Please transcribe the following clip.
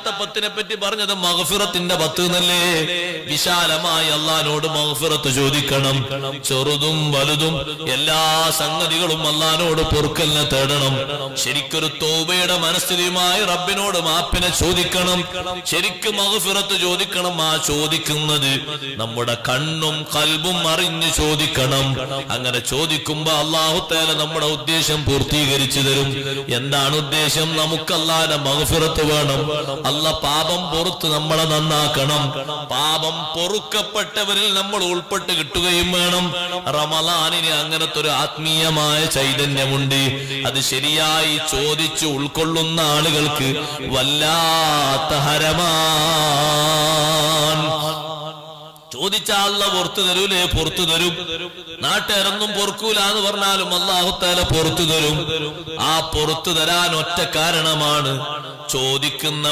രണ്ടാമത്തെ 10 പറ്റി പറഞ്ഞത് മഗ്ഫിറത്തിന്റെ 10 എന്നല്ലേ? വിശാലമായി അള്ളാഹിനോട് മഗ്ഫിറത്ത് ചോദിക്കണം. ചെറുതും വലുതും എല്ലാ സംഗതികളും അള്ളാഹിനോട് പൊറുക്കലിനെ തേടണം. ശരിക്കൊരു തൗബയുടെ മനസ്ഥിതിയുമായി റബ്ബിനോട് മാപ്പിനെ ചോദിക്കണം. ശരിക്കും മഗ്ഫിറത്ത് ചോദിക്കണം. ആ ചോദിക്കുന്നത് നമ്മുടെ കണ്ണും ഖൽബും അറിഞ്ഞ് ചോദിക്കണം. അങ്ങനെ ചോദിക്കുമ്പോ അല്ലാഹു തആല നമ്മുടെ ഉദ്ദേശം പൂർത്തീകരിച്ചു തരും. എന്താണ് ഉദ്ദേശം? നമുക്ക് അല്ലാഹുവിന്റെ മഗ്ഫിറത്ത് വേണം. അല്ലാഹ് പാപം പൊറുത്ത് നമ്മളെ നന്നാക്കണം. പാപം പൊറുക്കപ്പെട്ടവരിൽ നമ്മൾ ഉൾപ്പെട്ട് കിട്ടുകയും വേണം. റമളാനിന് അങ്ങനത്തെ ഒരു ആത്മീയമായ ചൈതന്യമുണ്ട്. അത് ശരിയായി ചോദിച്ച് ഉൾക്കൊള്ളുന്ന ആളുകൾക്ക് വല്ലാത്ത ഹരമാണ്. ചോദിച്ചാൽ അല്ലാഹ് പുറത്തു തരൂലേ? പുറത്തു തരും. നാട്ടുകാരൊന്നും പൊറുക്കൂല എന്ന് പറഞ്ഞാലും അല്ലാഹു തആല പുറത്തു തരും. ആ പുറത്തു തരാൻ ഒറ്റ കാരണമാണ് ചോദിക്കുന്ന